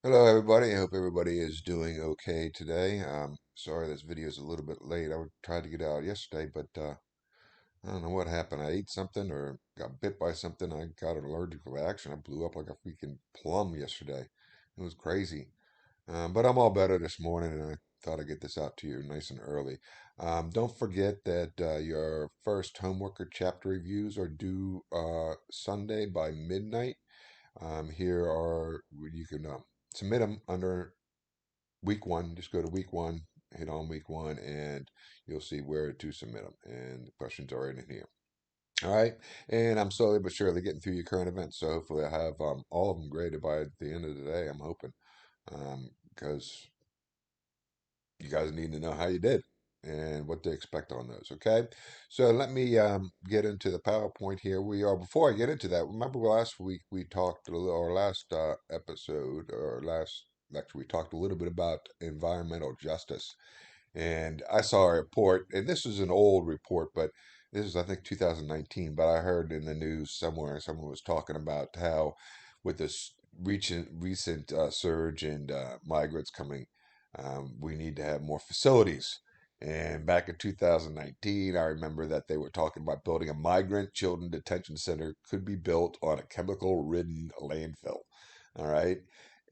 Hello, everybody. I hope everybody is doing okay today. Sorry this video is a little bit late. I tried to get out yesterday, but I don't know what happened. I ate something or got bit by something. I got an allergic reaction. I blew up like a freaking plum yesterday. It was crazy. But I'm all better this morning, and I thought I'd get this out to you nice and early. Don't forget that your first homework or chapter reviews are due Sunday by midnight. Here are you can submit them under week one. Just go to week one, hit on week one, and you'll see where to submit them. And the questions are in here. All right, and I'm slowly but surely getting through your current events. So hopefully I have all of them graded by the end of the day. I'm hoping because you guys need to know how you did and what to expect on those. Okay, so let me get into the PowerPoint here. We are before I get into that. Remember last week we talked a little, or last episode, or last lecture we talked a little bit about environmental justice, and I saw a report, and this is an old report, but this is I think 2019. But I heard in the news somewhere someone was talking about how with this recent surge in migrants coming, we need to have more facilities. And back in 2019, I remember that they were talking about building a migrant children detention center could be built on a chemical-ridden landfill. All right.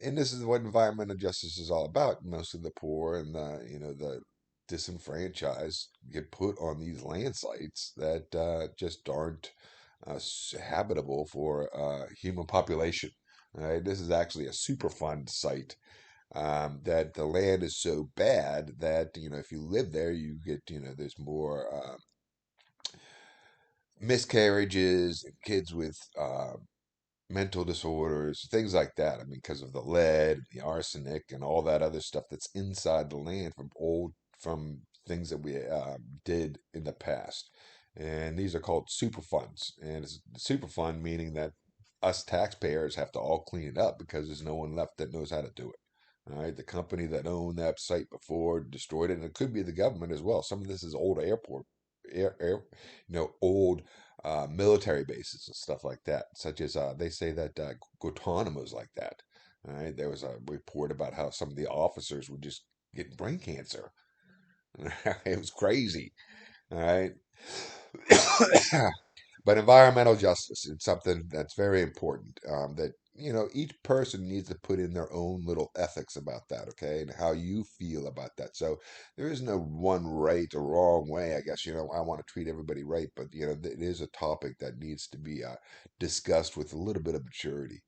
And this is what environmental justice is all about. Most of the poor and the disenfranchised get put on these land sites that just aren't habitable for human population. All right, this is actually a Superfund site. That the land is so bad that if you live there, you get there's more miscarriages and kids with mental disorders, things like that. I mean, because of the lead, the arsenic, and all that other stuff that's inside the land from things that we did in the past. And these are called super funds. And it's super fund meaning that us taxpayers have to all clean it up because there's no one left that knows how to do it. All right, the company that owned that site before destroyed it, and it could be the government as well. Some of this is old old military bases and stuff like that, such as they say that Guantanamo is like that. All right, there was a report about how some of the officers would just get brain cancer. It was crazy. All right. But environmental justice is something that's very important. That each person needs to put in their own little ethics about that, okay, and how you feel about that. So there is no one right or wrong way. I guess I want to treat everybody right, but it is a topic that needs to be discussed with a little bit of maturity,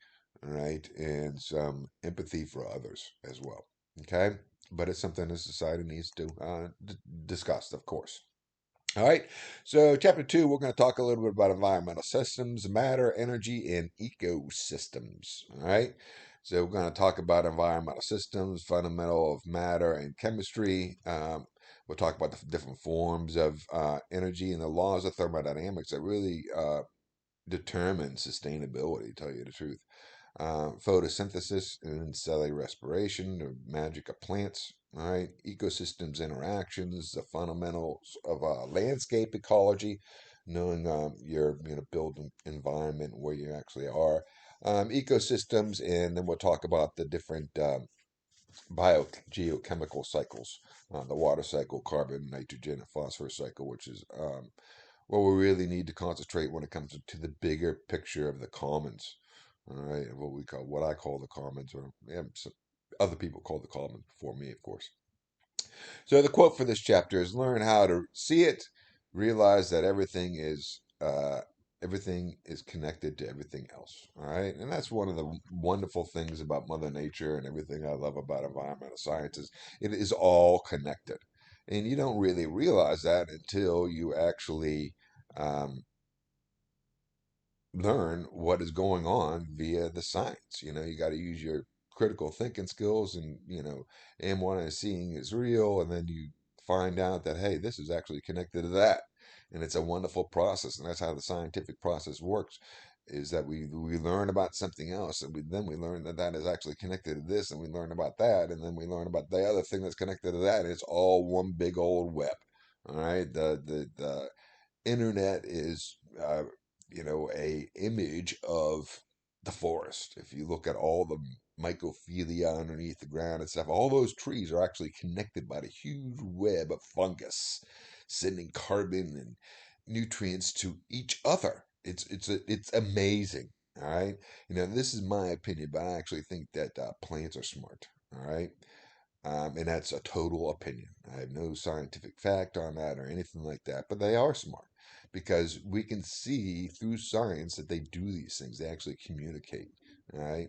all right, and some empathy for others as well. Okay, but it's something the society needs to discuss, of course. All right. So, chapter two, we're going to talk a little bit about environmental systems, matter, energy, and ecosystems. All right. So, we're going to talk about environmental systems, fundamental of matter and chemistry. We'll talk about the different forms of energy and the laws of thermodynamics that really determine sustainability, to tell you the truth. Photosynthesis and cellular respiration, the magic of plants, all right, ecosystems interactions, the fundamentals of landscape ecology, knowing your built environment where you actually are, ecosystems, and then we'll talk about the different biogeochemical cycles, the water cycle, carbon, nitrogen, and phosphorus cycle, which is what we really need to concentrate when it comes to the bigger picture of the commons. All right, what I call the commons, or some other people call the commons before me, of course. So the quote for this chapter is: "Learn how to see it, realize that everything is connected to everything else." All right, and that's one of the wonderful things about Mother Nature and everything I love about environmental sciences. It is all connected, and you don't really realize that until you actually um, learn what is going on via the science. You got to use your critical thinking skills, and and what I'm seeing is real, and then you find out that hey, this is actually connected to that, and it's a wonderful process, and that's how the scientific process works. Is that we learn about something else, and then we learn that that is actually connected to this, and we learn about that, and then we learn about the other thing that's connected to that, and it's all one big old web. All right, the internet is a image of the forest. If you look at all the mycophilia underneath the ground and stuff. All those trees are actually connected by a huge web of fungus, sending carbon and nutrients to each other. It's amazing. All right, this is my opinion, but I actually think that plants are smart. All right, and that's a total opinion. I have no scientific fact on that or anything like that, but they are smart because we can see through science that they do these things. They actually communicate. All right.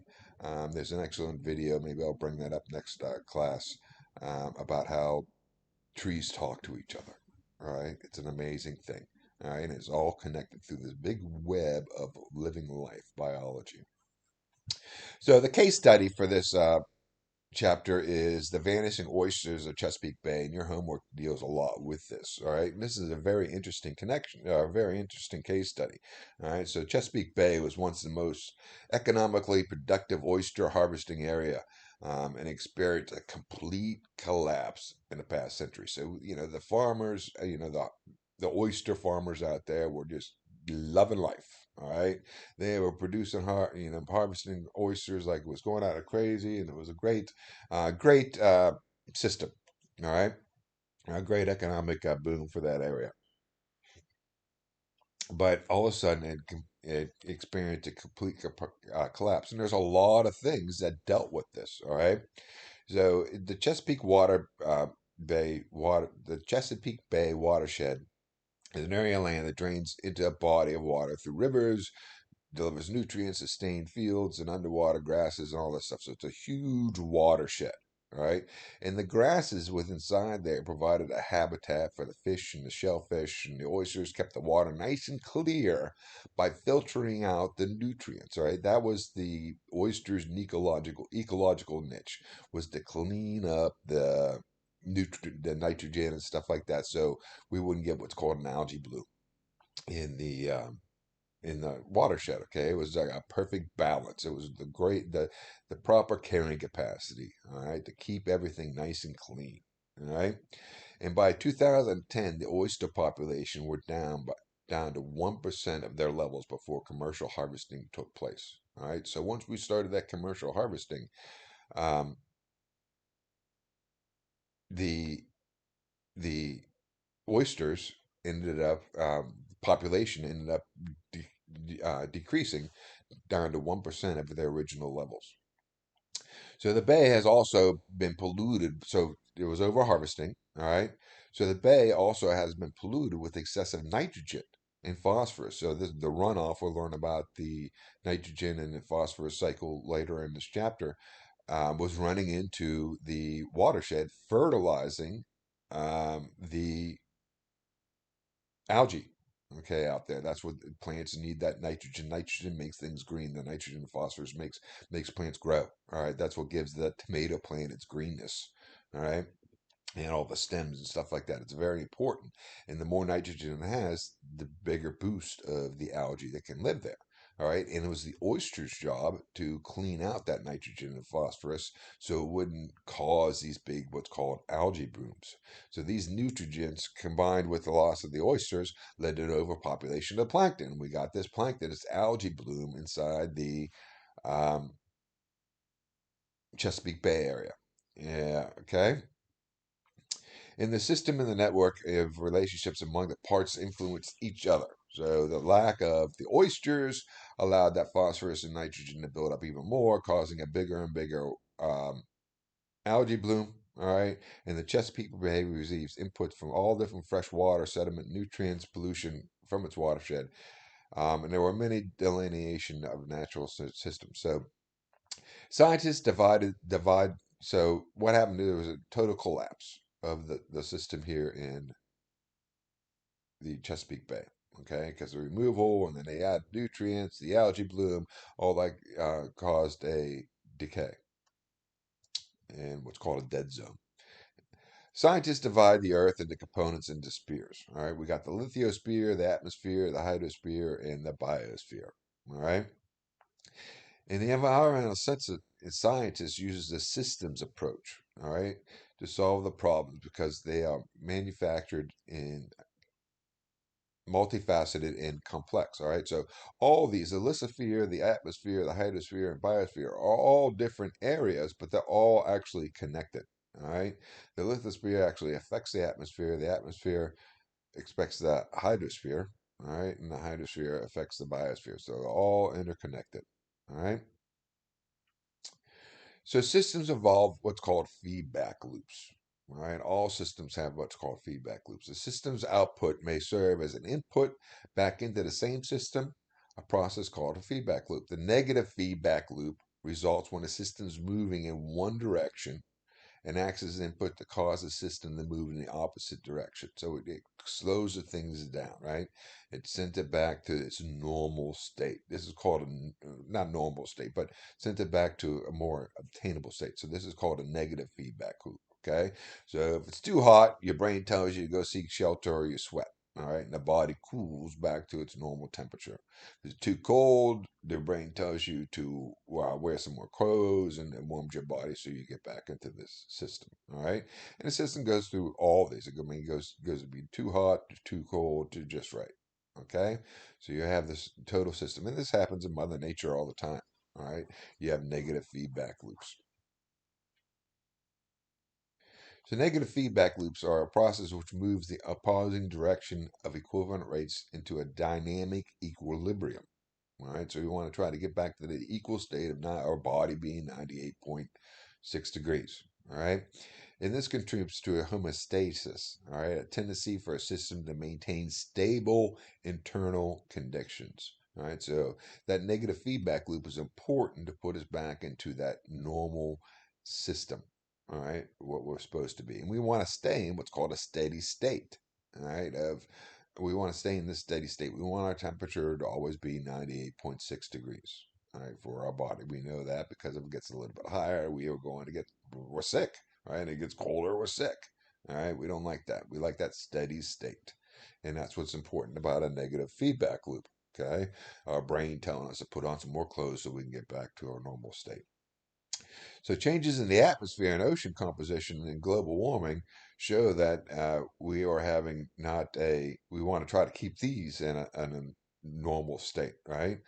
There's an excellent video. Maybe I'll bring that up next class about how trees talk to each other. All right. It's an amazing thing. All right. And it's all connected through this big web of living life biology. So the case study for this chapter is the vanishing oysters of Chesapeake Bay, and your homework deals a lot with this. All right, and this is a very interesting connection, a very interesting case study. All right, so Chesapeake Bay was once the most economically productive oyster harvesting area. And experienced a complete collapse in the past century. So the farmers, the oyster farmers out there were just loving life. All right, they were producing harvesting oysters like it was going out of crazy, and it was a great system. All right, a great economic boom for that area. But all of a sudden, it experienced a complete collapse, and there's a lot of things that dealt with this. All right, so the Chesapeake Bay watershed is an area of land that drains into a body of water through rivers, delivers nutrients, sustained fields and underwater grasses and all this stuff. So it's a huge watershed, right? And the grasses with inside there provided a habitat for the fish and the shellfish and the oysters, kept the water nice and clear by filtering out the nutrients, right? That was the oyster's ecological niche, was to clean up the nitrogen and stuff like that, so we wouldn't get what's called an algae bloom in the watershed. Okay, it was like a perfect balance. It was the proper carrying capacity. All right, to keep everything nice and clean. All right, and by 2010, the oyster population were down to 1% of their levels before commercial harvesting took place. All right, so once we started that commercial harvesting, um, the the oysters ended up population ended up decreasing down to 1% of their original levels. So the bay has also been polluted. So it was over harvesting. All right. So the bay also has been polluted with excessive nitrogen and phosphorus. So the runoff, we'll learn about the nitrogen and the phosphorus cycle later in this chapter, was running into the watershed, fertilizing the algae, okay, out there. That's what plants need, that nitrogen. Nitrogen makes things green. The nitrogen and phosphorus makes plants grow. All right, that's what gives the tomato plant its greenness. All right, and all the stems and stuff like that. It's very important. And the more nitrogen it has, the bigger boost of the algae that can live there. All right. And it was the oyster's job to clean out that nitrogen and phosphorus so it wouldn't cause these big, what's called algae blooms. So these nutrients combined with the loss of the oysters led to an overpopulation of plankton. We got this plankton, this algae bloom inside the um, Chesapeake Bay area. Yeah. Okay. In the system and the network of relationships among the parts influence each other. So the lack of the oysters allowed that phosphorus and nitrogen to build up even more, causing a bigger and bigger algae bloom. All right, and the Chesapeake Bay receives input from all different fresh water, sediment, nutrients, pollution from its watershed, and there were many delineation of natural systems. So scientists divide. So what happened? There was a total collapse of the system here in the Chesapeake Bay. Okay, because the removal and then they add nutrients, the algae bloom, all that caused a decay and what's called a dead zone. Scientists divide the Earth into components into spheres. All right, we got the lithosphere, the atmosphere, the hydrosphere, and the biosphere. All right, and the environmental scientist uses the systems approach. All right, to solve the problems because they are manufactured in multifaceted and complex. All right, so all these, the lithosphere, the atmosphere, the hydrosphere, and biosphere, are all different areas, but they're all actually connected. All right, the lithosphere actually affects the atmosphere. The atmosphere affects the hydrosphere. All right, and the hydrosphere affects the biosphere. So they're all interconnected. All right. So systems involve what's called feedback loops. All right, all systems have what's called feedback loops. The system's output may serve as an input back into the same system, a process called a feedback loop. The negative feedback loop results when a system's moving in one direction and acts as input to cause the system to move in the opposite direction. So it slows the things down, right? It sent it back to its normal state. This is called a, not normal state, but sent it back to a more obtainable state. So this is called a negative feedback loop. Okay. So if it's too hot, your brain tells you to go seek shelter or you sweat. All right. And the body cools back to its normal temperature. If it's too cold, the brain tells you to wear some more clothes and it warms your body so you get back into this system. All right. And the system goes through all these. It goes to be too hot, to too cold, to just right. Okay. So you have this total system. And this happens in Mother Nature all the time. All right. You have negative feedback loops. So negative feedback loops are a process which moves the opposing direction of equivalent rates into a dynamic equilibrium. All right, so we want to try to get back to the equal state of our body being 98.6 degrees. All right, and this contributes to a homeostasis. All right, a tendency for a system to maintain stable internal conditions. All right, so that negative feedback loop is important to put us back into that normal system. All right, what we're supposed to be, and we want to stay in what's called a steady state. All right, of we want to stay in this steady state. We want our temperature to always be 98.6 degrees. All right, for our body. We know that because if it gets a little bit higher, we're sick. Right? It gets colder, we're sick. All right, we don't like that. We like that steady state. And that's what's important about a negative feedback loop. Okay, our brain telling us to put on some more clothes so we can get back to our normal state. So changes in the atmosphere and ocean composition and global warming show that we are having not a, we want to try to keep these in a normal state, right?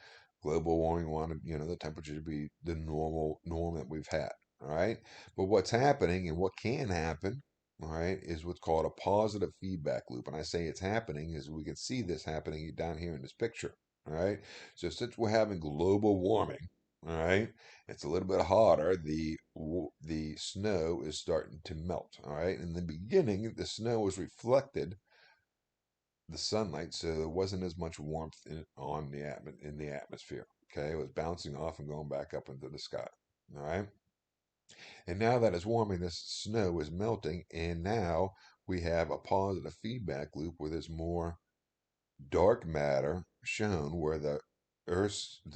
Global warming wanted, the temperature to be the norm that we've had, all right? But what's happening and what can happen, all right, is what's called a positive feedback loop. And I say it's happening is we can see this happening down here in this picture, all right? So since we're having global warming, all right, it's a little bit hotter. The snow is starting to melt. All right. In the beginning, the snow was reflected the sunlight, so there wasn't as much warmth in the atmosphere. Okay, it was bouncing off and going back up into the sky. All right. And now that it's warming, this snow is melting, and now we have a positive feedback loop where there's more dark matter shown where the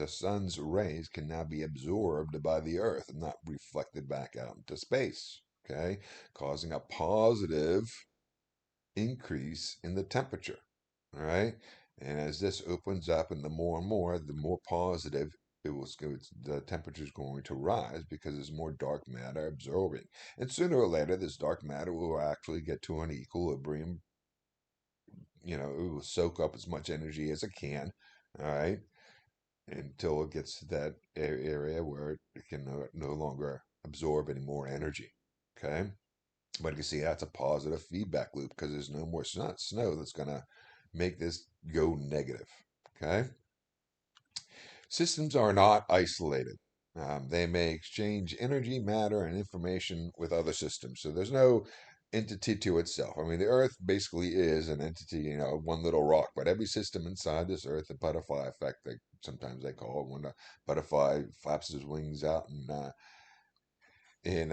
sun's rays can now be absorbed by the earth and not reflected back out into space. Okay, causing a positive increase in the temperature. All right, and as this opens up, and more, the more positive the temperature is going to rise because there's more dark matter absorbing, and sooner or later, this dark matter will actually get to an equilibrium. It will soak up as much energy as it can, all right, until it gets to that area where it can no longer absorb any more energy. Okay. But you can see that's a positive feedback loop because there's no more snow that's going to make this go negative. Okay. Systems are not isolated. They may exchange energy, matter, and information with other systems. So there's no entity to itself. I mean, the Earth basically is an entity, one little rock, but every system inside this Earth, the butterfly effect, sometimes they call it, when the butterfly flaps his wings out in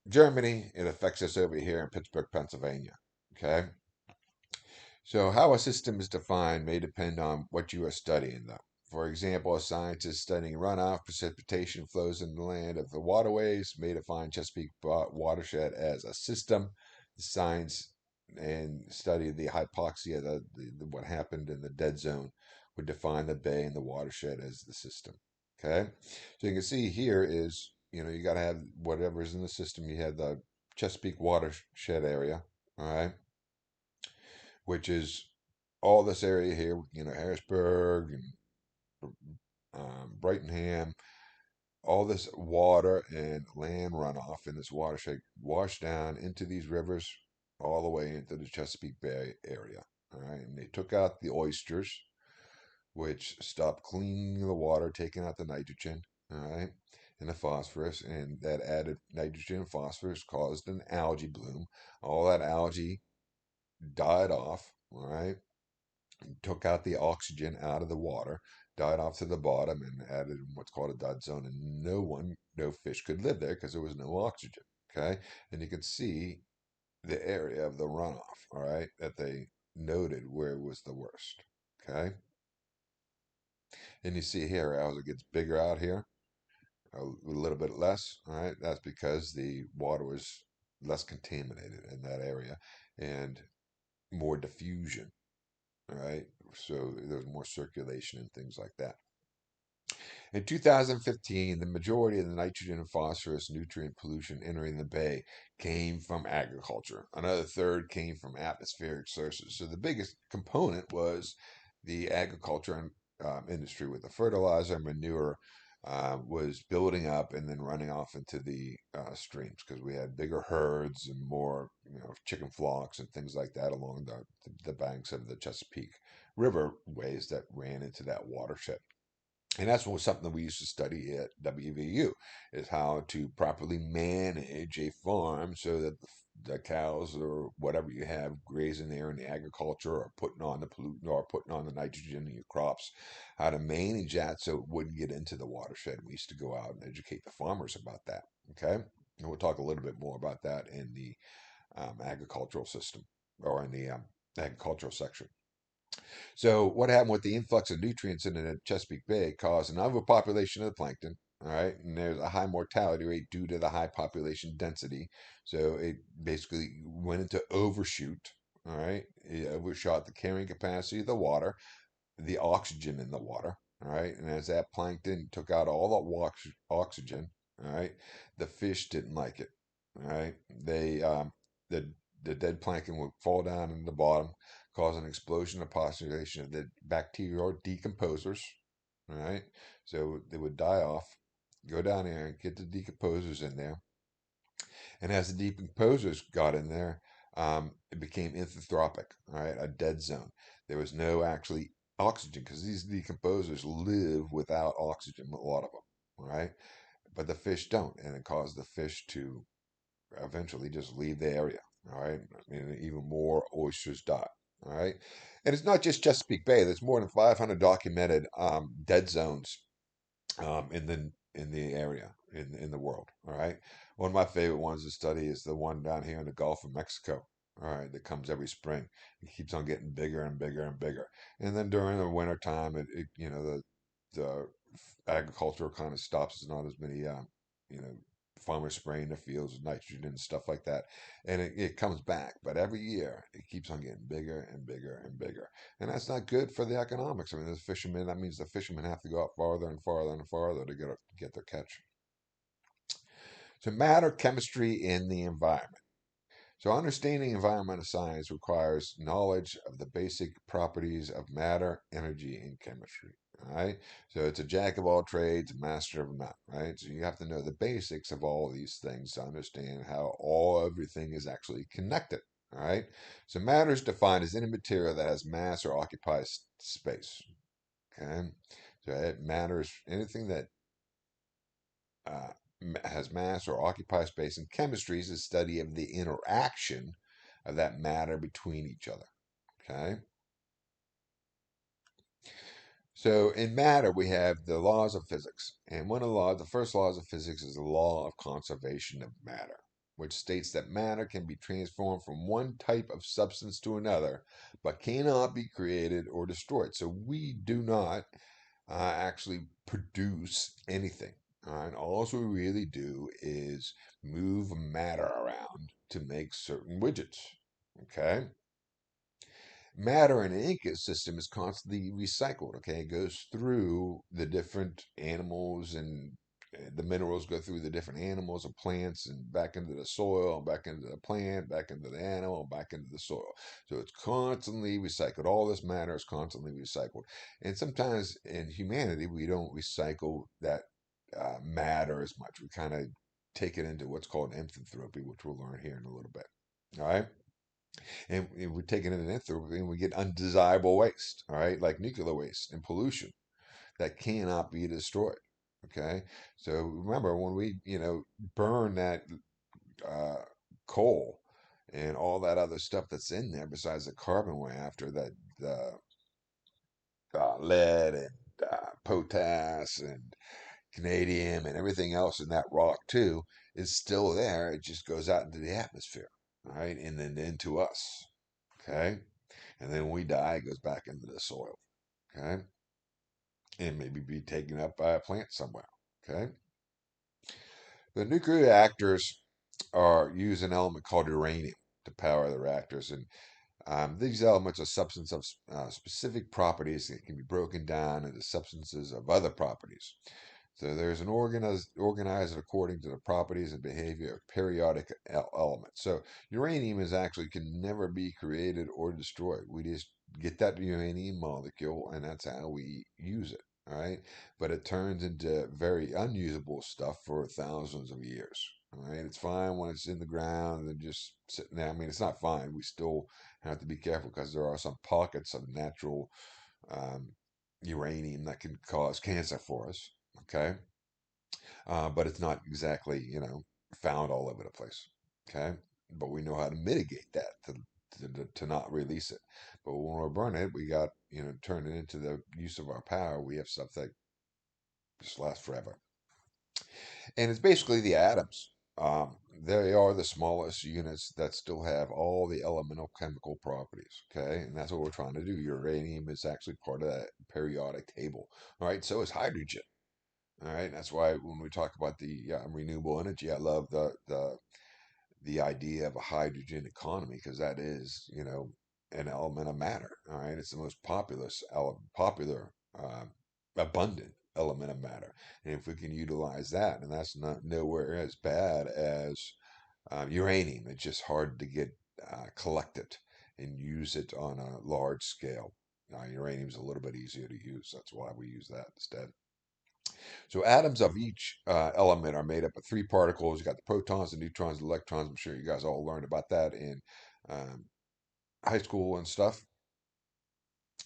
Germany, it affects us over here in Pittsburgh, Pennsylvania. Okay. So, how a system is defined may depend on what you are studying, though. For example, a scientist studying runoff, precipitation flows in the land of the waterways may define Chesapeake watershed as a system. The science and study of the hypoxia, what happened in the dead zone, would define the bay and the watershed as the system. Okay, so you can see here is you got to have whatever's in the system. You have the Chesapeake watershed area, all right, which is all this area here, Harrisburg and Brightonham, all this water and land runoff in this watershed washed down into these rivers all the way into the Chesapeake Bay area. All right, and they took out the oysters, which stopped cleaning the water, taking out the nitrogen, all right, and the phosphorus, and that added nitrogen and phosphorus caused an algae bloom. All that algae died off, all right, took out the oxygen out of the water, died off to the bottom, and added what's called a dead zone. And no fish could live there because there was no oxygen. Okay. And you can see the area of the runoff, all right, that they noted where it was the worst. Okay. And you see here as it gets bigger out here, a little bit less. All right. That's because the water was less contaminated in that area and more diffusion. All right. So there's more circulation and things like that. In 2015, the majority of the nitrogen and phosphorus nutrient pollution entering the bay came from agriculture. Another third came from atmospheric sources. So the biggest component was the agriculture and industry with the fertilizer, manure, was building up and then running off into the streams because we had bigger herds and more, chicken flocks and things like that along the banks of the Chesapeake River ways that ran into that watershed. And that's what something that we used to study at WVU is how to properly manage a farm so that the cows or whatever you have grazing there in the agriculture or putting on the pollutant or putting on the nitrogen in your crops, how to manage that so it wouldn't get into the watershed. We used to go out and educate the farmers about that. Okay. And we'll talk a little bit more about that in the agricultural system or in the agricultural section. So what happened with the influx of nutrients into the Chesapeake Bay caused an overpopulation of the plankton. All right, and there's a high mortality rate due to the high population density. So it basically went into overshoot. All right, it overshot the carrying capacity of the water, the oxygen in the water. All right, and as that plankton took out all the oxygen, all right, the fish didn't like it. All right, the the dead plankton would fall down in the bottom, cause an explosion of population of the bacterial decomposers. All right, so they would die off, go down there and get the decomposers in there, and as the decomposers got in there, it became inthropic, all right, a dead zone. There was no actually oxygen because these decomposers live without oxygen, a lot of them, all right? But the fish don't, and it caused the fish to eventually just leave the area, all right? I mean, even more oysters die, all right? And it's not just Chesapeake Bay. There's more than 500 documented dead zones in the area in the world. All right. One of my favorite ones to study is the one down here in the Gulf of Mexico. All right, that comes every spring. It keeps on getting bigger and bigger and bigger. And then during the winter time, the agriculture kind of stops. There's not as many you know farmers spraying their fields with nitrogen and stuff like that, and it comes back. But every year, it keeps on getting bigger and bigger and bigger. And that's not good for the economics. I mean, the fishermen, that means the fishermen have to go out farther and farther and farther to get their catch. So, matter, chemistry, in the environment. So, understanding environmental science requires knowledge of the basic properties of matter, energy, and chemistry. All right. So, it's a jack of all trades, master of none. Right. So, you have to know the basics of all these things to understand how everything is actually connected. All right. So, matter is defined as any material that has mass or occupies space. Okay. So, it matters anything that uh, has mass or occupies space, and chemistry is the study of the interaction of that matter between each other. Okay. So in matter, we have the laws of physics. And one of the first laws of physics is the law of conservation of matter, which states that matter can be transformed from one type of substance to another, but cannot be created or destroyed. So we do not actually produce anything. All right. All we really do is move matter around to make certain widgets. Okay. Matter in an ecosystem is constantly recycled. Okay. It goes through the different animals and the minerals go through the different animals and plants and back into the soil, and back into the plant, back into the animal, and back into the soil. So it's constantly recycled. All this matter is constantly recycled. And sometimes in humanity, we don't recycle that matter as much. We kind of take it into what's called entheropy, which we'll learn here in a little bit. All right. And we take it into entheropy and we get undesirable waste. All right. Like nuclear waste and pollution that cannot be destroyed. Okay, so remember when we burn that uh, coal and all that other stuff that's in there besides the carbon we're after, that the lead and potass and canadium and everything else in that rock too is still there. It just goes out into the atmosphere, all right, and then into us. Okay, and then when we die, it goes back into the soil. Okay, and maybe be taken up by a plant somewhere. Okay. The nuclear reactors are use an element called uranium to power the reactors, and these elements are substances of specific properties that can be broken down into substances of other properties. So there's an organized according to the properties and behavior of periodic elements. So uranium is actually can never be created or destroyed. We just get that uranium molecule, and that's how we use it. All right, but it turns into very unusable stuff for thousands of years. All right, it's fine when it's in the ground and just sitting there. I mean, it's not fine. We still have to be careful because there are some pockets of natural um, uranium that can cause cancer for us. Okay, but it's not exactly found all over the place. Okay, but we know how to mitigate that to not release it. But when we burn it, we got turn it into the use of our power. We have stuff that just lasts forever, and it's basically the atoms. They are the smallest units that still have all the elemental chemical properties. Okay, and that's what we're trying to do. Uranium is actually part of that periodic table. All right, so is hydrogen. All right, that's why when we talk about the renewable energy, I love the idea of a hydrogen economy because that is, an element of matter. All right, it's the most popular, abundant element of matter, and if we can utilize that, and that's not nowhere as bad as uranium. It's just hard to get collect it and use it on a large scale. Uranium is a little bit easier to use. That's why we use that instead. So atoms of each element are made up of three particles. You got the protons, the neutrons, the electrons. I'm sure you guys all learned about that in um, high school and stuff.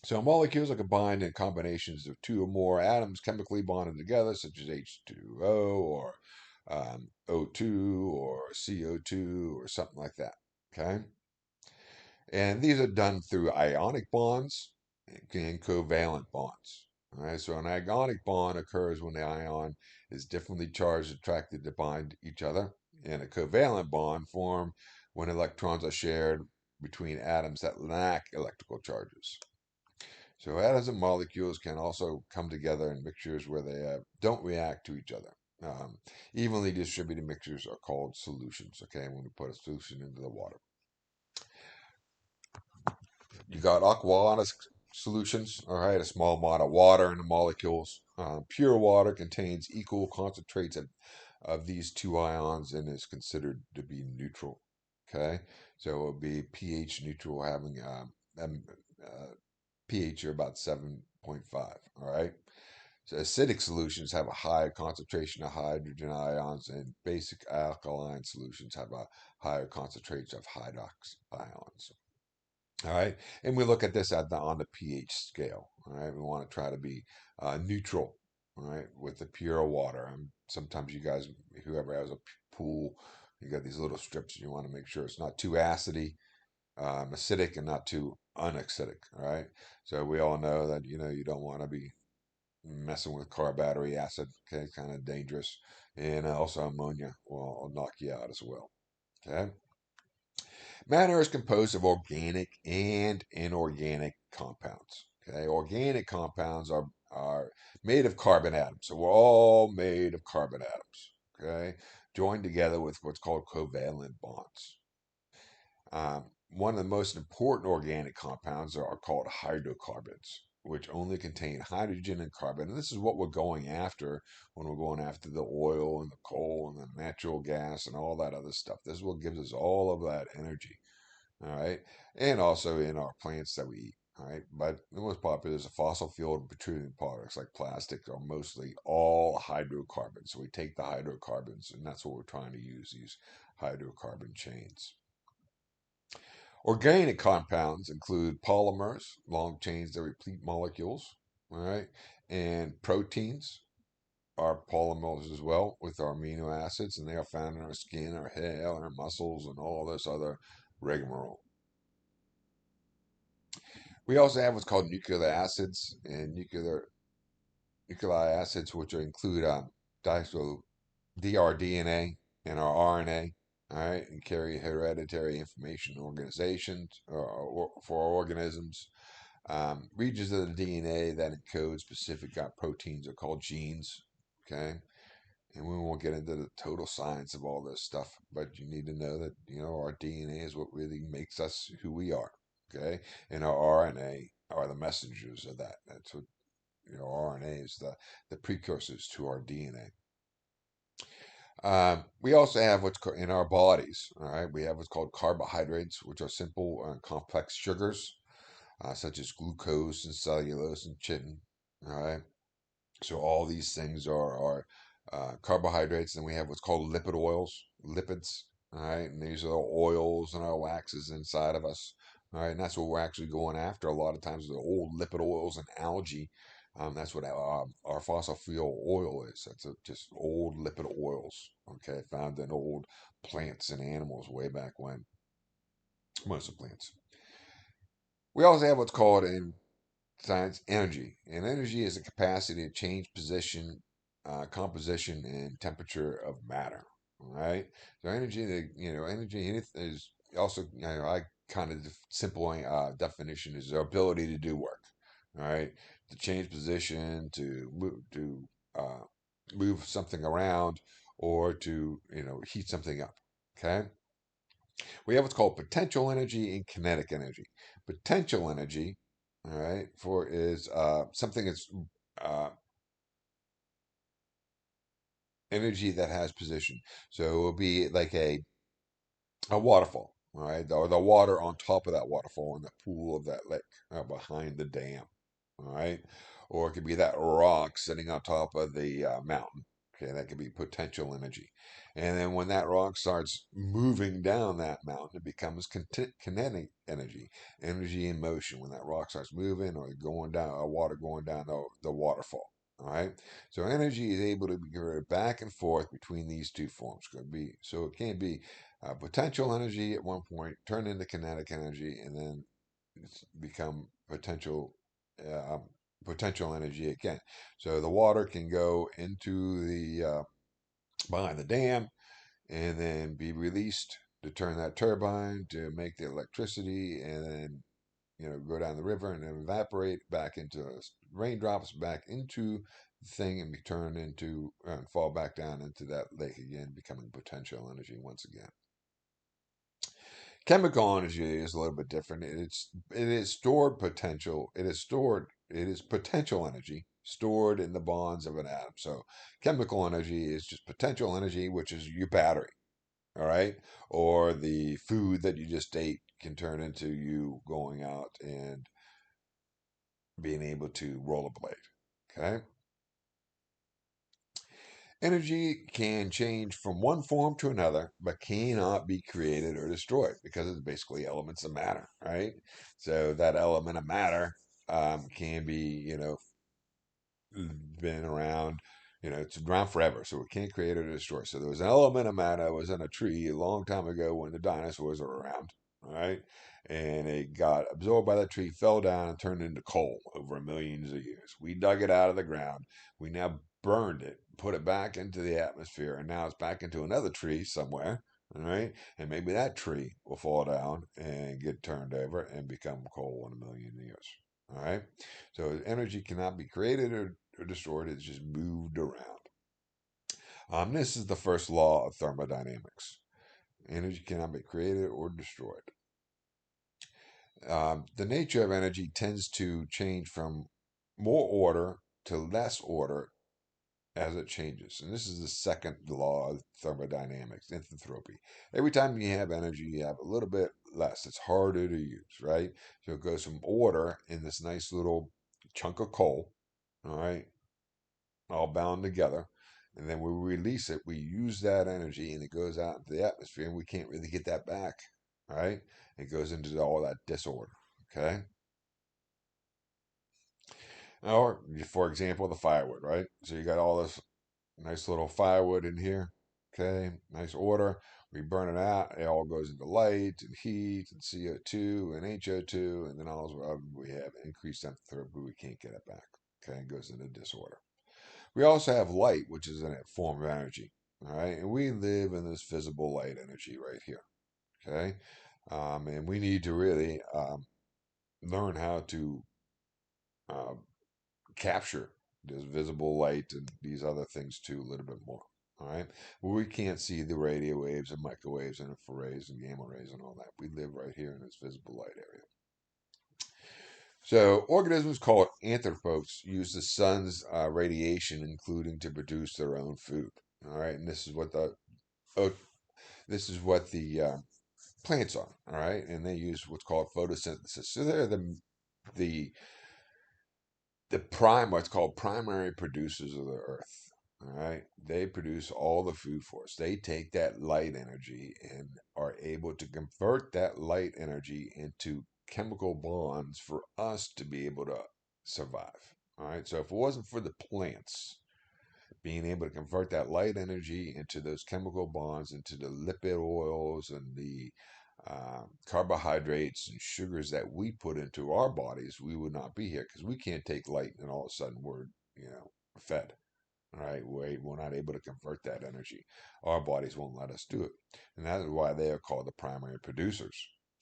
So molecules are combined in combinations of two or more atoms chemically bonded together, such as H2O or O2 or CO2 or something like that. Okay. And these are done through ionic bonds and covalent bonds. All right, so an ionic bond occurs when the ion is differently charged, attracted to bind each other, and a covalent bond form when electrons are shared between atoms that lack electrical charges. So atoms and molecules can also come together in mixtures where they don't react to each other. Evenly distributed mixtures are called solutions. Okay, when we put a solution into the water. You got aqueous solutions, all right, a small amount of water in the molecules. Pure water contains equal concentrates of these two ions and is considered to be neutral. Okay, so it would be pH neutral, having pH are about 7.5. All right. So acidic solutions have a high concentration of hydrogen ions, and basic alkaline solutions have a higher concentration of hydrox ions. All right, and we look at this on the pH scale. All right, we want to try to be neutral. All right, with the pure water. And sometimes you guys, whoever has a pool, you got these little strips. You want to make sure it's not too acidic, and not too unacidic. All right, so we all know that you don't want to be messing with carbonate acid. Okay, kind of dangerous, and also ammonia will knock you out as well. Okay. Matter is composed of organic and inorganic compounds. Okay, organic compounds are made of carbon atoms. So we're all made of carbon atoms. Okay, joined together with what's called covalent bonds. One of the most important organic compounds are called hydrocarbons. which only contain hydrogen and carbon. And this is what we're going after when we're going after the oil and the coal and the natural gas and all that other stuff. This is what gives us all of that energy. All right. And also in our plants that we eat. All right. But the most popular is a fossil fuel and petroleum products like plastic are mostly all hydrocarbons. So we take the hydrocarbons, and that's what we're trying to use, these hydrocarbon chains. Organic compounds include polymers, long chains that repeat molecules, all right, and proteins are polymers as well with our amino acids, and they are found in our skin, our hair, our muscles, and all this other rigmarole. We also have what's called nucleic acids and nucleic acids, which include so DNA and our RNA, all right, and carry hereditary information organizations or for organisms. Regions of the DNA that encode specific proteins are called genes. Okay, and we won't get into the total science of all this stuff, but you need to know that our DNA is what really makes us who we are. Okay, and our RNA are the messengers of that. That's what RNA is the precursors to our DNA. We also have what's in our bodies. All right, we have what's called carbohydrates, which are simple complex sugars, such as glucose and cellulose and chitin. All right, so all these things are carbohydrates. And we have what's called lipid oils, lipids. All right, and these are the oils and our waxes inside of us. All right, and that's what we're actually going after. A lot of times, the old lipid oils and algae. That's what our fossil fuel oil is. That's just old lipid oils. Okay, found in old plants and animals way back when. Most of plants. We also have what's called in science energy, and energy is the capacity to change position, composition, and temperature of matter. All right, so energy, energy is also, I kind of simple definition is the ability to do work. All right, to change position, uh, move something around, or to heat something up. Okay, we have what's called potential energy and kinetic energy. Potential energy, all right, for is something that's uh, energy that has position. So it will be like a waterfall, all right, or the water on top of that waterfall in the pool of that lake behind the dam, all right, or it could be that rock sitting on top of the mountain. Okay, that could be potential energy. And then when that rock starts moving down that mountain, it becomes kinetic energy, energy in motion. When that rock starts moving or going down, water going down the waterfall. All right. So energy is able to be converted back and forth between these two forms. Could be so it can be potential energy at one point, turn into kinetic energy, and then it's become uh, um, potential energy again. So the water can go into the behind the dam and then be released to turn that turbine to make the electricity, and then go down the river and then evaporate back into raindrops back into the thing and be turned into and fall back down into that lake again, becoming potential energy once again. Chemical energy is a little bit different. It is stored potential. It is potential energy stored in the bonds of an atom. So chemical energy is just potential energy, which is your battery, all right? Or the food that you just ate can turn into you going out and being able to roll a blade. Okay? Energy can change from one form to another, but cannot be created or destroyed because it's basically elements of matter, right? So that element of matter can be, been around, it's around forever, so it can't create or destroy. So there was an element of matter that was in a tree a long time ago when the dinosaurs were around, all right? And it got absorbed by the tree, fell down, and turned into coal over millions of years. We dug it out of the ground. We now burned it, put it back into the atmosphere, and now it's back into another tree somewhere, all right? And maybe that tree will fall down and get turned over and become coal in a million years. All right. So energy cannot be created or destroyed. It's just moved around. This is the first law of thermodynamics. Energy cannot be created or destroyed. The nature of energy tends to change from more order to less order as it changes. And this is the second law of thermodynamics, enthalpy. Every time you have energy, you have a little bit less. It's harder to use, right? So it goes from order in this nice little chunk of coal, all right, all bound together. And then we release it, we use that energy, and it goes out into the atmosphere, and we can't really get that back, all right? It goes into all that disorder, okay? Or, for example, the firewood, right? So you got all this nice little firewood in here. Okay, nice order. We burn it out. It all goes into light and heat and CO2 and HO2, and then all we have increased temperature, but we can't get it back. Okay, it goes into disorder. We also have light, which is a form of energy. All right, and we live in this visible light energy right here. Okay, and we need to really learn how to uh, capture this visible light and these other things too a little bit more. All right. Well, we can't see the radio waves and microwaves and infrarays and gamma rays and all that. We live right here in this visible light area. So organisms called anthropos use the sun's radiation, including to produce their own food. All right, and oh, this is what the plants are. All right, and they use what's called photosynthesis. So they're the what's called primary producers of the earth. All right, they produce all the food for us. They take that light energy and are able to convert that light energy into chemical bonds for us to be able to survive. All right, so if it wasn't for the plants being able to convert that light energy into those chemical bonds, into the lipid oils and the carbohydrates and sugars that we put into our bodies, we would not be here because we can't take light and all of a sudden we're, fed. All right, we're not able to convert that energy. Our bodies won't let us do it. And that is why they are called the primary producers.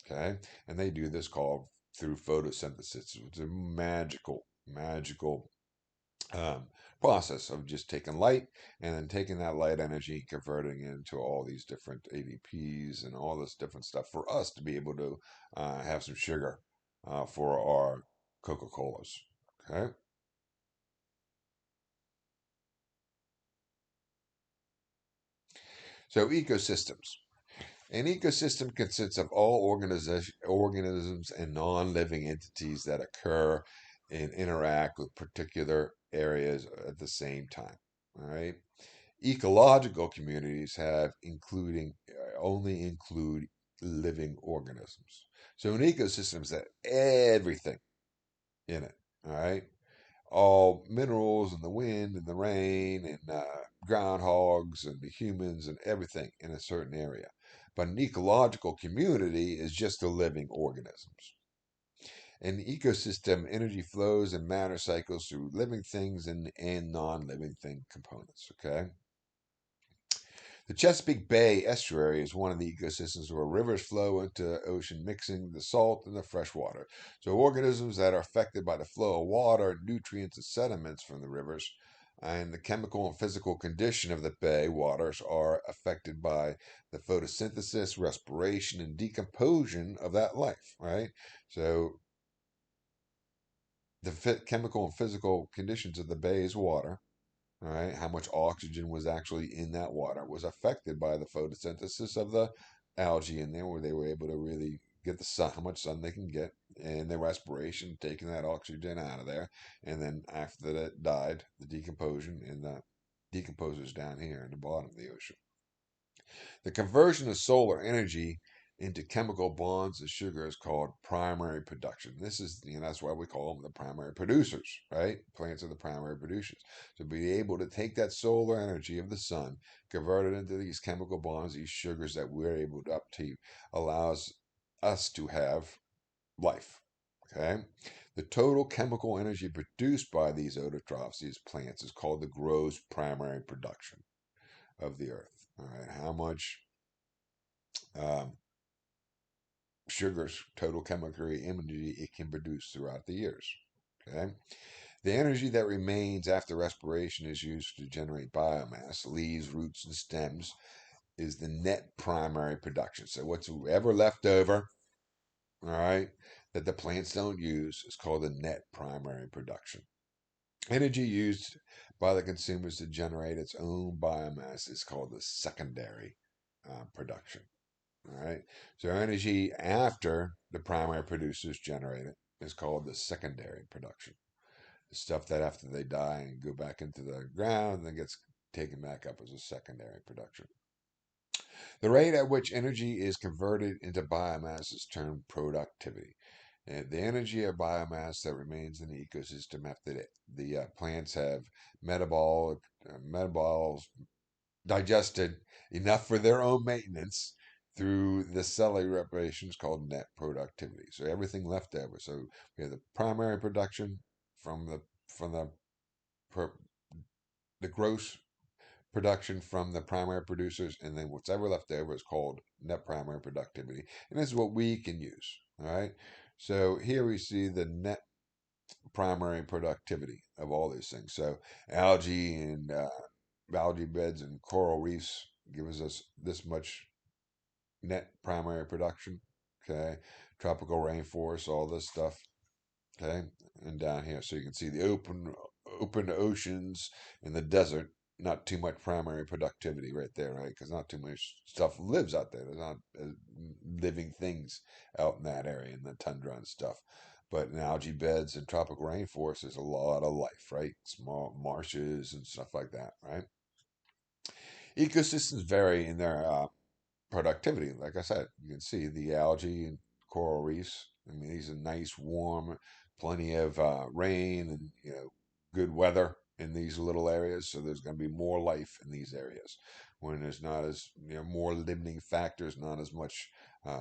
Okay. And they do this called through photosynthesis. It's a magical um, process of just taking light and then taking that light energy and converting it into all these different ADPs and all this different stuff for us to be able to have some sugar for our Coca-Colas. Okay. So ecosystems. An ecosystem consists of all organisms and non-living entities that occur and interact with particular areas at the same time. All right. Ecological communities have including only include living organisms. So an ecosystem is that everything in it. All right, all minerals and the wind and the rain and groundhogs and the humans and everything in a certain area. But an ecological community is just the living organisms. An ecosystem energy flows and matter cycles through living things and non-living thing components. Okay. The Chesapeake Bay estuary is one of the ecosystems where rivers flow into the ocean, mixing the salt and the fresh water. So, organisms that are affected by the flow of water, nutrients, and sediments from the rivers, and the chemical and physical condition of the bay waters are affected by the photosynthesis, respiration, and decomposition of that life, right? So, the chemical and physical conditions of the bay's water, all right, how much oxygen was actually in that water was affected by the photosynthesis of the algae in there, where they were able to really get the sun, how much sun they can get, and their respiration, taking that oxygen out of there. And then after that died, the decomposition in the decomposers down here in the bottom of the ocean. The conversion of solar energy into chemical bonds and sugar is called primary production. This is, that's why we call them the primary producers, right? Plants are the primary producers. To be able to take that solar energy of the sun, convert it into these chemical bonds, these sugars that we're able to uptake, allows us to have life. Okay. The total chemical energy produced by these autotrophs, these plants, is called the gross primary production of the earth. All right. How much um, sugars, total chemical energy it can produce throughout the years. Okay. The energy that remains after respiration is used to generate biomass, leaves, roots, and stems, is the net primary production. So what's ever left over, all right, that the plants don't use is called the net primary production. Energy used by the consumers to generate its own biomass is called the secondary production. All right. So energy after the primary producers generate it is called the secondary production. The stuff that after they die and go back into the ground and then gets taken back up as a secondary production. The rate at which energy is converted into biomass is termed productivity. And the energy of biomass that remains in the ecosystem after the plants have metabols digested enough for their own maintenance through the cellular operations called net productivity. So everything left over. So we have the primary production from the the gross production from the primary producers, and then whatever left over is called net primary productivity. And this is what we can use. All right. So here we see the net primary productivity of all these things. So algae and algae beds and coral reefs gives us this much net primary production. Okay, tropical rainforests, all this stuff. Okay, and down here, so you can see the open oceans and the desert. Not too much primary productivity right there, right? Because not too much stuff lives out there. There's not living things out in that area in the tundra and stuff. But in algae beds and tropical rainforests, there's a lot of life, right? Small marshes and stuff like that, right? Ecosystems vary in their productivity. Like I said, you can see the algae and coral reefs. I mean, these are nice, warm, plenty of rain and good weather in these little areas. So there's going to be more life in these areas when there's not as more limiting factors, not as much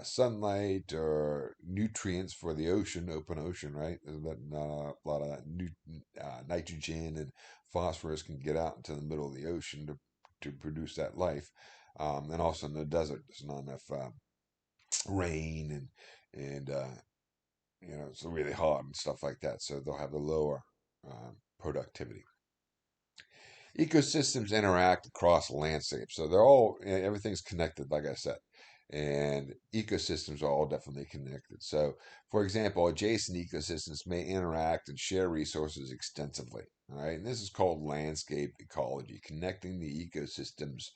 sunlight or nutrients for the ocean, open ocean, right? There's not a lot of that nitrogen and phosphorus can get out into the middle of the ocean to produce that life. And also in the desert, there's not enough rain and it's really hot and stuff like that. So they'll have a lower productivity. Ecosystems interact across landscapes, so everything's connected, like I said, and ecosystems are all definitely connected. So, for example, adjacent ecosystems may interact and share resources extensively. All right, and this is called landscape ecology, connecting the ecosystems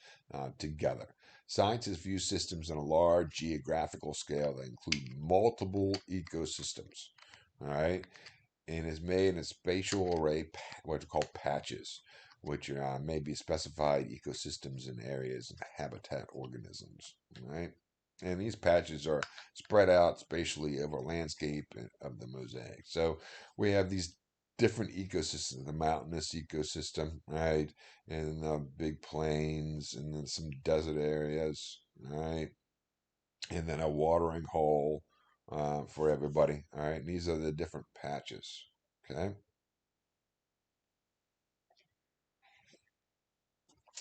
together. Scientists view systems on a large geographical scale that include multiple ecosystems. All right, and is made in a spatial array, what are called patches, which may be specified ecosystems and areas and habitat organisms. Right, and these patches are spread out spatially over landscape of the mosaic. So we have these different ecosystems: the mountainous ecosystem, right, and the big plains, and then some desert areas, right, and then a watering hole for everybody. All right, and these are the different patches. Okay,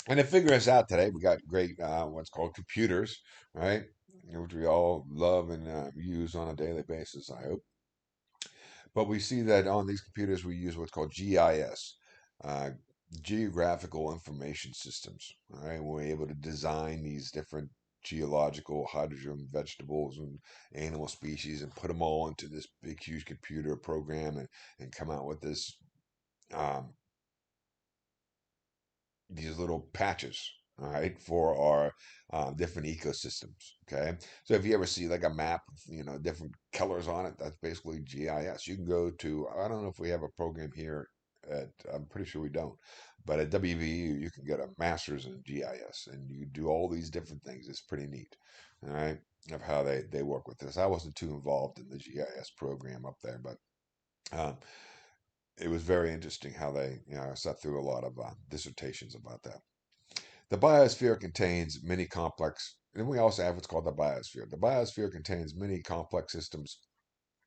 and to figure this out today, we got great what's called computers, right? Which we all love and use on a daily basis, I hope. But we see that on these computers, we use what's called GIS, uh, geographical information systems. All right, we're able to design these different geological, hydrogen, vegetables, and animal species and put them all into this big, huge computer program and come out with this um, these little patches, all right, for our different ecosystems. Okay, so if you ever see like a map, different colors on it, that's basically GIS. You can go to, I don't know if we have a program here I'm pretty sure we don't, but at WVU you can get a master's in GIS and you do all these different things. It's pretty neat, all right, of how they work with this. I wasn't too involved in the GIS program up there, but um, it was very interesting how they, I sat through a lot of dissertations about that. The biosphere contains many complex, and we also have what's called the biosphere. The biosphere contains many complex systems,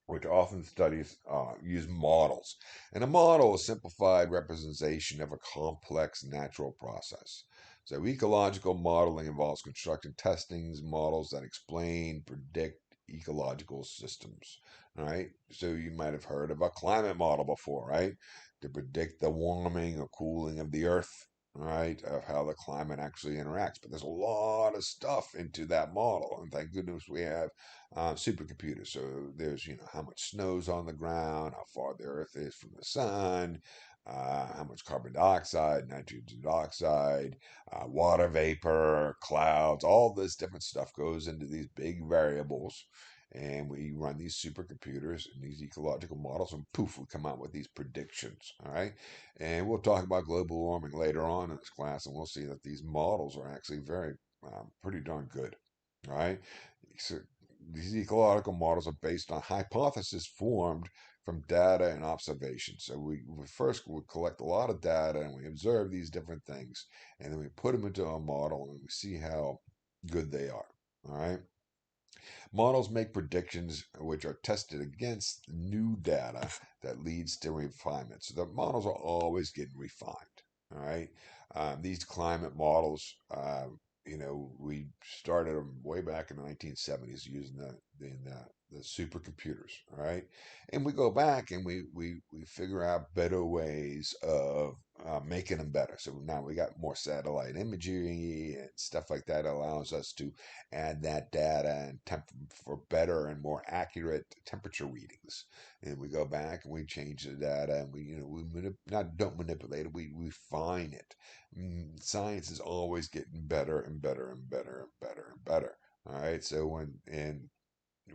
which often studies use models. And a model is a simplified representation of a complex natural process. So ecological modeling involves constructing testings, models that explain, predict ecological systems. All right. So you might have heard of a climate model before, right? To predict the warming or cooling of the earth, right? Of how the climate actually interacts. But there's a lot of stuff into that model. And thank goodness we have supercomputers. So there's, how much snow's on the ground, how far the Earth is from the sun, how much carbon dioxide, nitrogen dioxide, water vapor, clouds, all this different stuff goes into these big variables. And we run these supercomputers and these ecological models, and poof, we come out with these predictions. All right. And we'll talk about global warming later on in this class, and we'll see that these models are actually very, pretty darn good. All right. So these ecological models are based on hypotheses formed from data and observation. So we first would collect a lot of data and we observe these different things, and then we put them into a model and we see how good they are. All right. Models make predictions which are tested against new data that leads to refinement. So the models are always getting refined. All right. These climate models, we started them way back in the 1970s using the supercomputers. All right. And we go back and we figure out better ways of making them better. So now we got more satellite imagery and stuff like that allows us to add that data and for better and more accurate temperature readings. And we go back and we change the data and not don't manipulate it, we refine it. Science is always getting better and better and better and better and better. All right. So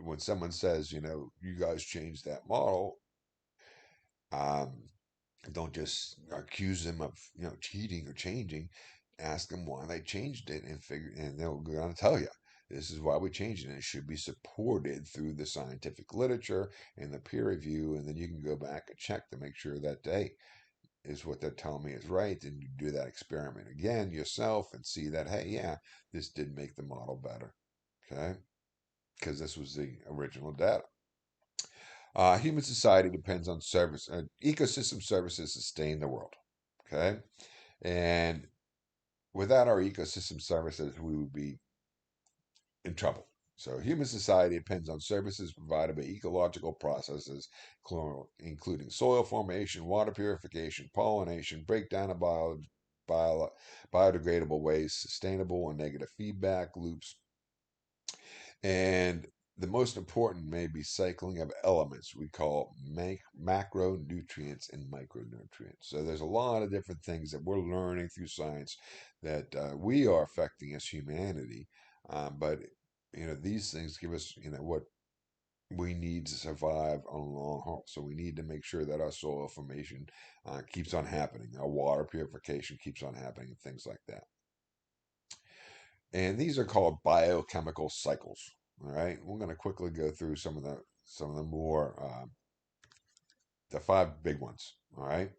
when someone says, you guys changed that model, um, don't just accuse them of cheating or changing. Ask them why they changed it and they're going to tell you. This is why we changed it. And it should be supported through the scientific literature and the peer review, and then you can go back and check to make sure that is what they're telling me is right, and you do that experiment again yourself and see that hey, yeah, this did make the model better. Okay, because this was the original data. Human society depends on ecosystem services sustain the world. Okay. And without our ecosystem services, we would be in trouble. So human society depends on services provided by ecological processes, including soil formation, water purification, pollination, breakdown of bio, biodegradable waste, sustainable and negative feedback loops, and the most important may be cycling of elements we call macronutrients and micronutrients. So there's a lot of different things that we're learning through science that we are affecting as humanity. But these things give us what we need to survive on a long haul. So we need to make sure that our soil formation keeps on happening, our water purification keeps on happening, and things like that. And these are called biochemical cycles. All right, we're going to quickly go through some of the more the five big ones. All right,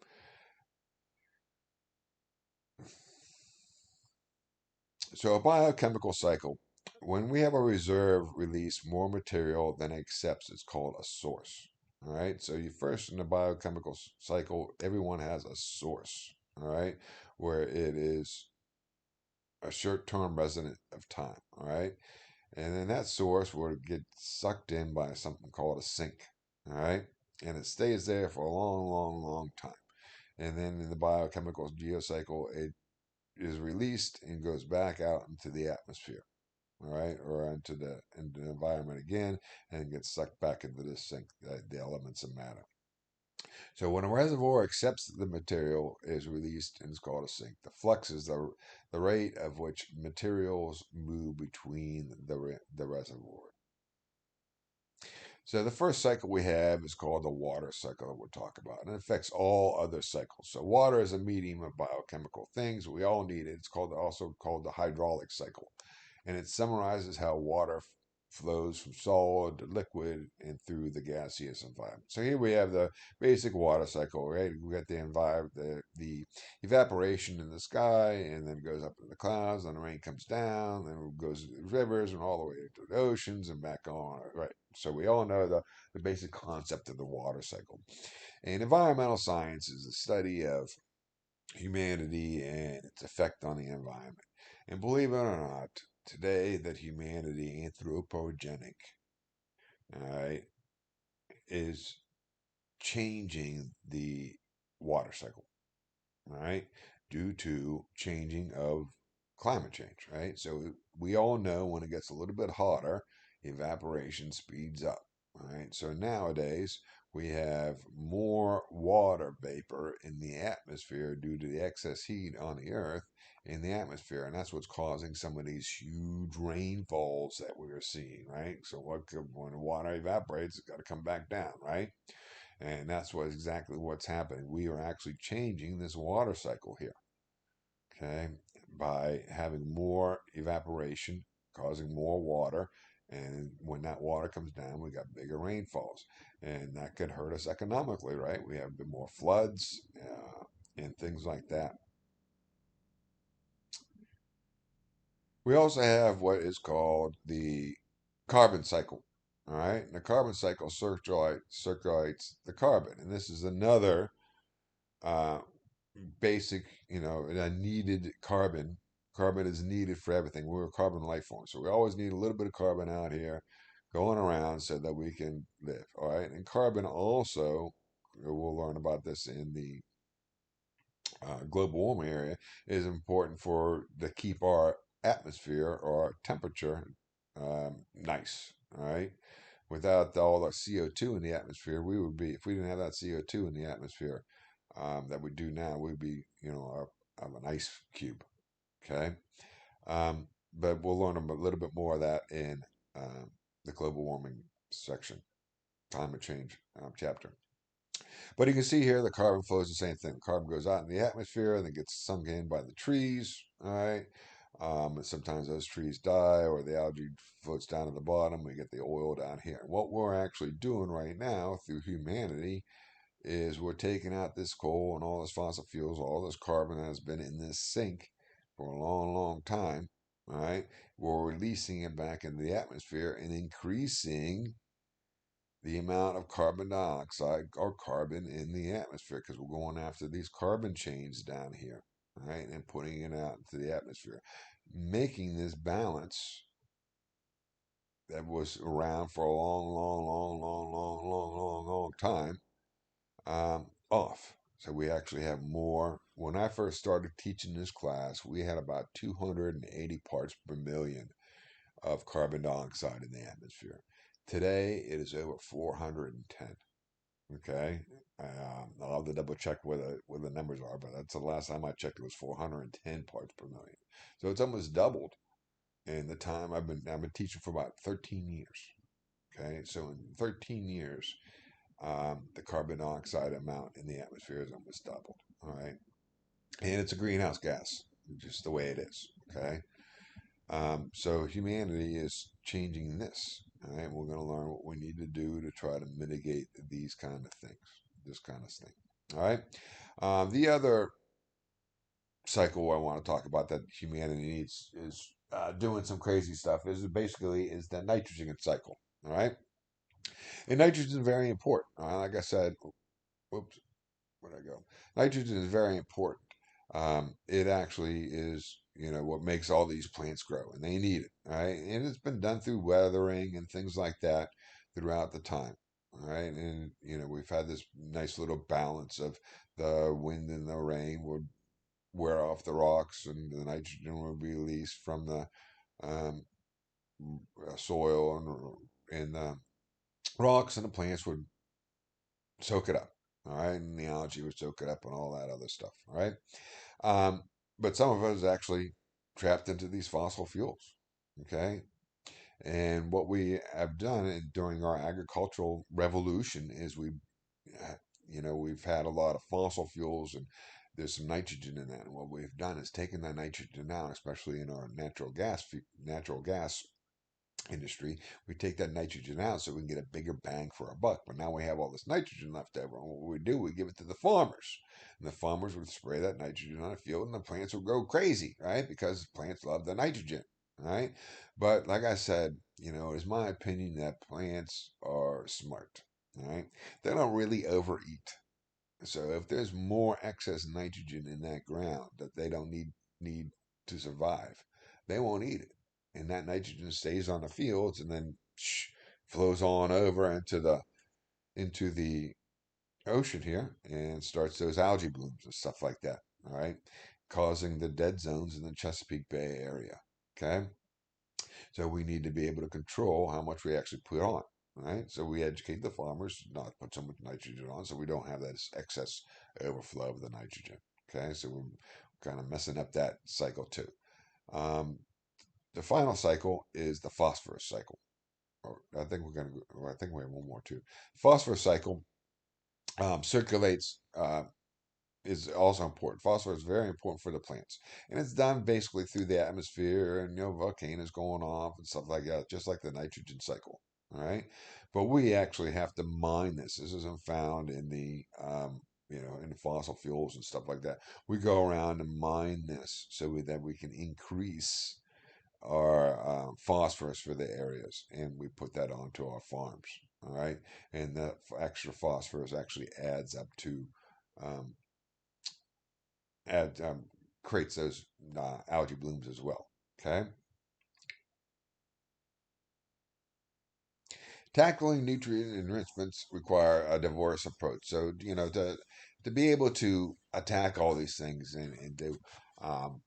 so a biochemical cycle. When we have a reserve release more material than it accepts, it's called a source. All right, so you first in the biochemical cycle, everyone has a source. All right, where it is a short-term resident of time. All right, and then that source will get sucked in by something called a sink. All right. And it stays there for a long, long, long time. And then in the biochemical geocycle, it is released and goes back out into the atmosphere. All right. Or into the environment again and gets sucked back into the sink, the elements of matter. So when a reservoir accepts the material is released and is called a sink. The flux is the rate of which materials move between the reservoir. So the first cycle we have is called the water cycle that we'll talk about, and it affects all other cycles. So water is a medium of biochemical things. We all need it. It's also called the hydraulic cycle, and it summarizes how water flows from solid to liquid and through the gaseous environment. So here we have the basic water cycle, right? We got the evaporation in the sky, and then it goes up in the clouds, and the rain comes down, then it goes to the rivers and all the way to the oceans and back on, right? So we all know the basic concept of the water cycle. And environmental science is the study of humanity and its effect on the environment. And believe it or not, today that humanity, anthropogenic, all right, is changing the water cycle, all right, due to changing of climate change, right? So we all know when it gets a little bit hotter, evaporation speeds up, all right? So nowadays we have more water vapor in the atmosphere due to the excess heat on the earth in the atmosphere, and that's what's causing some of these huge rainfalls that we're seeing, right? So when the water evaporates, it's got to come back down, right? And that's exactly what's happening. We are actually changing this water cycle here, okay, by having more evaporation, causing more water. And when that water comes down, we got bigger rainfalls. And that could hurt us economically, right? We have more floods and things like that. We also have what is called the carbon cycle. All right. And the carbon cycle circulates the carbon. And this is another uh, basic, a needed carbon. Carbon is needed for everything. We're a carbon life form. So we always need a little bit of carbon out here going around so that we can live. All right. And carbon also, we'll learn about this in the global warming area, is important for to keep our atmosphere or our temperature nice. All right. Without all the CO2 in the atmosphere, we would be, if we didn't have that CO2 in the atmosphere that we do now, we'd be, of an ice cube. Okay. But we'll learn a little bit more of that in the global warming section, climate change chapter. But you can see here the carbon flow is the same thing. Carbon goes out in the atmosphere and then gets sunk in by the trees. All right. And sometimes those trees die or the algae floats down to the bottom. We get the oil down here. What we're actually doing right now through humanity is we're taking out this coal and all this fossil fuels, all this carbon that has been in this sink for a long, long time. All right. We're releasing it back into the atmosphere and increasing the amount of carbon dioxide or carbon in the atmosphere because we're going after these carbon chains down here, right, and putting it out into the atmosphere, making this balance that was around for a long, long, long, long, long, long, long, long time off. So we actually have more. When I first started teaching this class, we had about 280 parts per million of carbon dioxide in the atmosphere. Today, it is over 410. Okay. I'll have to double check where the numbers are, but that's the last time I checked. It was 410 parts per million. So it's almost doubled in the time I've been teaching for about 13 years. Okay. So in 13 years, the carbon dioxide amount in the atmosphere is almost doubled. All right. And it's a greenhouse gas, just the way it is. Okay. So humanity is changing this. All right. We're going to learn what we need to do to try to mitigate these kind of things, this kind of thing. All right. The other cycle I want to talk about that humanity needs is doing some crazy stuff is the nitrogen cycle. All right. And nitrogen is very important. Like I said, whoops, where'd I go? Nitrogen is very important. It actually is, what makes all these plants grow, and they need it. All right. And it's been done through weathering and things like that throughout the time. All right. And, we've had this nice little balance of the wind and the rain would wear off the rocks, and the nitrogen will be released from the um, soil and the rocks, and the plants would soak it up. All right, and the algae would soak it up, and all that other stuff. All right, um, but some of it is actually trapped into these fossil fuels. Okay, and what we have done during our agricultural revolution is we've had a lot of fossil fuels and there's some nitrogen in that. And what we've done is taken that nitrogen out, especially in our natural gas industry. We take that nitrogen out so we can get a bigger bang for our buck. But now we have all this nitrogen left over. And what we do, we give it to the farmers. And the farmers would spray that nitrogen on a field and the plants would go crazy, right? Because plants love the nitrogen, right? But like I said, it's my opinion that plants are smart, right? They don't really overeat. So if there's more excess nitrogen in that ground that they don't need to survive, they won't eat it, and that nitrogen stays on the fields and then flows on over into the ocean here and starts those algae blooms and stuff like that. All right, causing the dead zones in the Chesapeake Bay area. Okay, so we need to be able to control how much we actually put on. right? So we educate the farmers not to put so much nitrogen on, so we don't have that excess overflow of the nitrogen. Okay, so we're kind of messing up that cycle too. Um, the final cycle is the phosphorus cycle. Or I think we're going to. I think we have one more too. Phosphorus cycle circulates. Is also important. Phosphorus is very important for the plants, and it's done basically through the atmosphere and volcanoes going off and stuff like that, just like the nitrogen cycle. All right, but we actually have to mine this. This isn't found in the in the fossil fuels and stuff like that. We go around and mine this that we can increase our phosphorus for the areas, and we put that onto our farms. All right, and that extra phosphorus actually adds up to um, add creates those algae blooms as well. Okay, tackling nutrient enrichments require a diverse approach. So to be able to attack all these things and to um,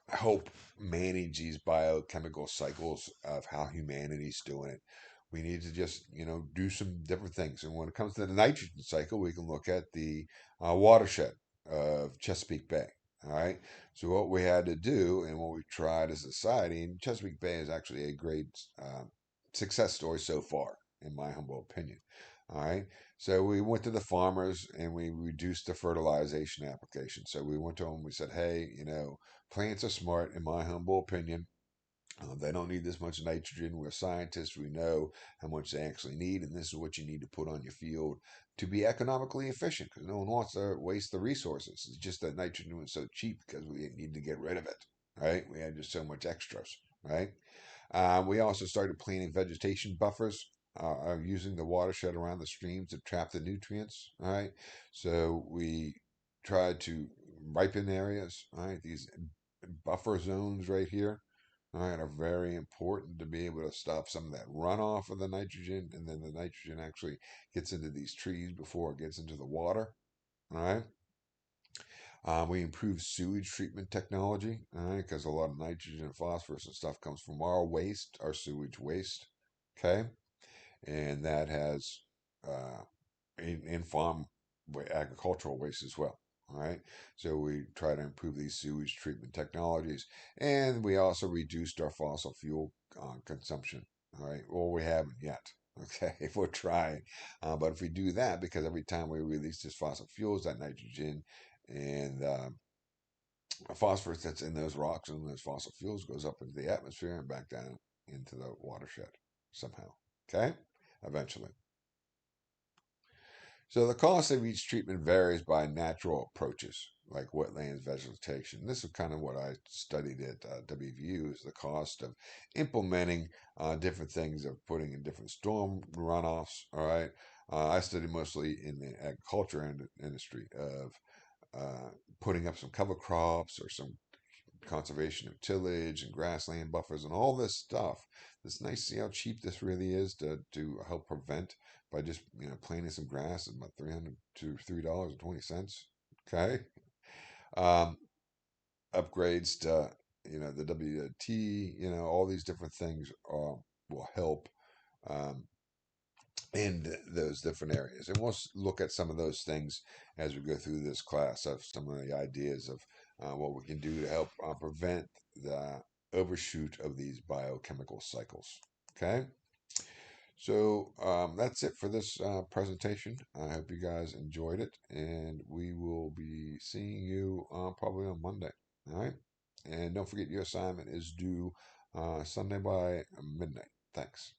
help manage these biochemical cycles of how humanity's doing it, we need to just do some different things. And when it comes to the nitrogen cycle, we can look at the watershed of Chesapeake Bay. All right. So what we had to do and what we tried as a society, and Chesapeake Bay is actually a great success story so far, in my humble opinion. All right. So we went to the farmers and we reduced the fertilization application. So we went to them. We said, hey, plants are smart, in my humble opinion. They don't need this much nitrogen. We're scientists. We know how much they actually need, and this is what you need to put on your field to be economically efficient. Because no one wants to waste the resources. It's just that nitrogen was so cheap because we need to get rid of it. Right? We had just so much extras. Right? We also started planting vegetation buffers. Using the watershed around the streams to trap the nutrients. All right, so we tried to ripen areas. All right, these buffer zones right here, all right, are very important to be able to stop some of that runoff of the nitrogen, and then the nitrogen actually gets into these trees before it gets into the water. All right. We improve sewage treatment technology, all right, because a lot of nitrogen and phosphorus and stuff comes from our waste, our sewage waste. Okay, and that has uh, in farm agricultural waste as well. All right, so we try to improve these sewage treatment technologies, and we also reduced our fossil fuel consumption. All right, well, we haven't yet. Okay, if we're trying, but if we do that, because every time we release this fossil fuels, that nitrogen and phosphorus that's in those rocks and those fossil fuels goes up into the atmosphere and back down into the watershed somehow. Okay, eventually. So the cost of each treatment varies by natural approaches, like wetlands vegetation. This is kind of what I studied at WVU, is the cost of implementing different things, of putting in different storm runoffs. All right. I studied mostly in the agriculture industry of putting up some cover crops or some conservation of tillage and grassland buffers and all this stuff. It's nice to see how cheap this really is to help prevent by just planting some grass at about $300 to $3.20. Okay, um, upgrades to the WT, all these different things will help um, in those different areas. And we'll look at some of those things as we go through this class, of some of the ideas of what we can do to help prevent the overshoot of these biochemical cycles. Okay, so that's it for this presentation. I hope you guys enjoyed it, and we will be seeing you probably on Monday. All right, and don't forget your assignment is due Sunday by midnight. Thanks.